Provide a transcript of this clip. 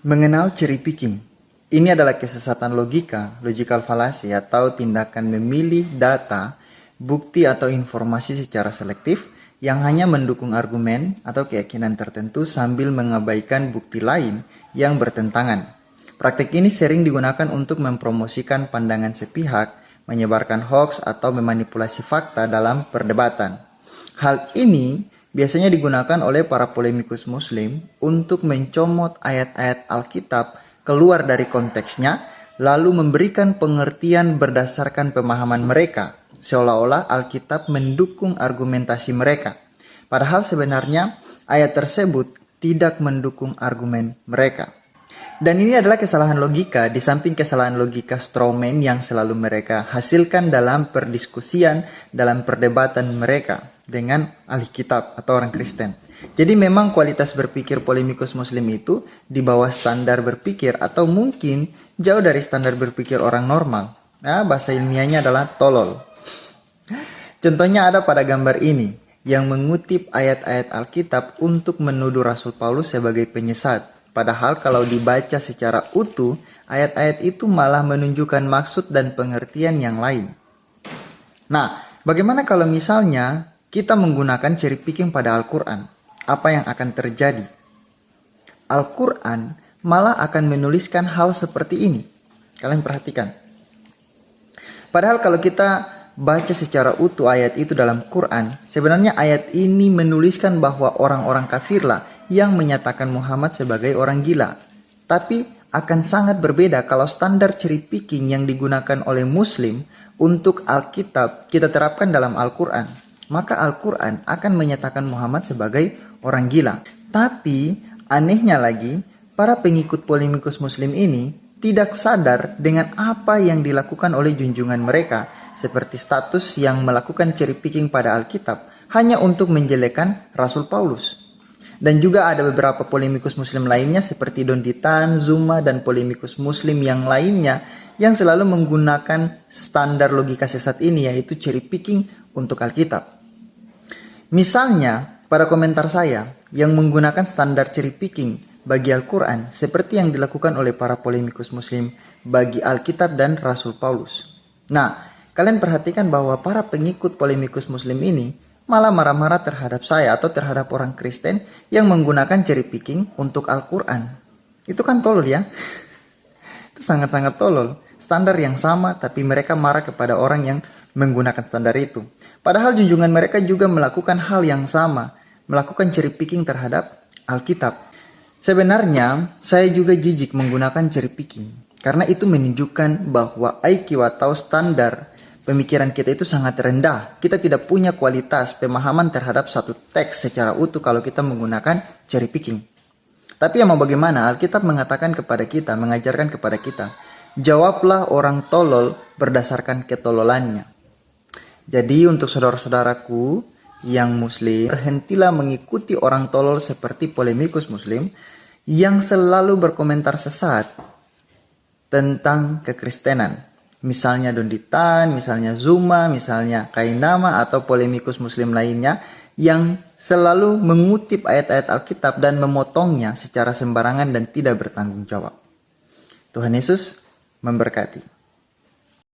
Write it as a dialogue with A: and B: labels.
A: Mengenal cherry picking. Ini adalah kesesatan logika, logical fallacy, atau tindakan memilih data, bukti atau informasi secara selektif yang hanya mendukung argumen atau keyakinan tertentu sambil mengabaikan bukti lain yang bertentangan. Praktik ini sering digunakan untuk mempromosikan pandangan sepihak, menyebarkan hoaks atau memanipulasi fakta dalam perdebatan. Hal ini biasanya digunakan oleh para polemikus muslim untuk mencomot ayat-ayat Alkitab keluar dari konteksnya, lalu memberikan pengertian berdasarkan pemahaman mereka, seolah-olah Alkitab mendukung argumentasi mereka. Padahal sebenarnya ayat tersebut tidak mendukung argumen mereka. Dan ini adalah kesalahan logika di samping kesalahan logika strawman yang selalu mereka hasilkan dalam perdiskusian, dalam perdebatan mereka dengan ahli kitab atau orang Kristen. Jadi memang kualitas berpikir polemikus muslim itu di bawah standar berpikir atau mungkin jauh dari standar berpikir orang normal. Nah, bahasa ilmiahnya adalah tolol. Contohnya ada pada gambar ini yang mengutip ayat-ayat Alkitab untuk menuduh Rasul Paulus sebagai penyesat. Padahal kalau dibaca secara utuh, ayat-ayat itu malah menunjukkan maksud dan pengertian yang lain. Nah, bagaimana kalau misalnya kita menggunakan cherry picking pada Al-Quran? Apa yang akan terjadi? Al-Quran malah akan menuliskan hal seperti ini. Kalian perhatikan. Padahal kalau kita baca secara utuh ayat itu dalam Quran, sebenarnya ayat ini menuliskan bahwa orang-orang kafirlah yang menyatakan Muhammad sebagai orang gila. Tapi akan sangat berbeda kalau standar cherry picking yang digunakan oleh Muslim untuk Alkitab kita terapkan dalam Al-Quran. Maka Al-Quran akan menyatakan Muhammad sebagai orang gila. Tapi anehnya lagi, para pengikut polemikus Muslim ini tidak sadar dengan apa yang dilakukan oleh junjungan mereka, seperti status yang melakukan cherry picking pada Alkitab hanya untuk menjelekkan Rasul Paulus. Dan juga ada beberapa polemikus Muslim lainnya seperti Don Ditan, Zuma, dan polemikus Muslim yang lainnya yang selalu menggunakan standar logika sesat ini, yaitu cherry picking untuk Alkitab. Misalnya, pada komentar saya yang menggunakan standar cherry picking bagi Al-Quran seperti yang dilakukan oleh para polemikus Muslim bagi Alkitab dan Rasul Paulus. Nah, kalian perhatikan bahwa para pengikut polemikus Muslim ini malah marah-marah terhadap saya atau terhadap orang Kristen yang menggunakan cherry picking untuk Al-Quran. Itu kan tolol ya? Itu sangat-sangat tolol. Standar yang sama tapi mereka marah kepada orang yang menggunakan standar itu. Padahal junjungan mereka juga melakukan hal yang sama, melakukan cherry picking terhadap Alkitab. Sebenarnya saya juga jijik menggunakan cherry picking karena itu menunjukkan bahwa IQ atau standar pemikiran kita itu sangat rendah. Kita tidak punya kualitas pemahaman terhadap satu teks secara utuh kalau kita menggunakan cherry picking. Tapi ya mau bagaimana, Alkitab mengatakan kepada kita, mengajarkan kepada kita, jawablah orang tolol berdasarkan ketololannya. Jadi untuk saudara-saudaraku yang muslim, berhentilah mengikuti orang tolol seperti polemikus muslim yang selalu berkomentar sesat tentang kekristenan. Misalnya Don Ditan, misalnya Zuma, misalnya Kainama atau polemikus muslim lainnya yang selalu mengutip ayat-ayat Alkitab dan memotongnya secara sembarangan dan tidak bertanggung jawab. Tuhan Yesus memberkati.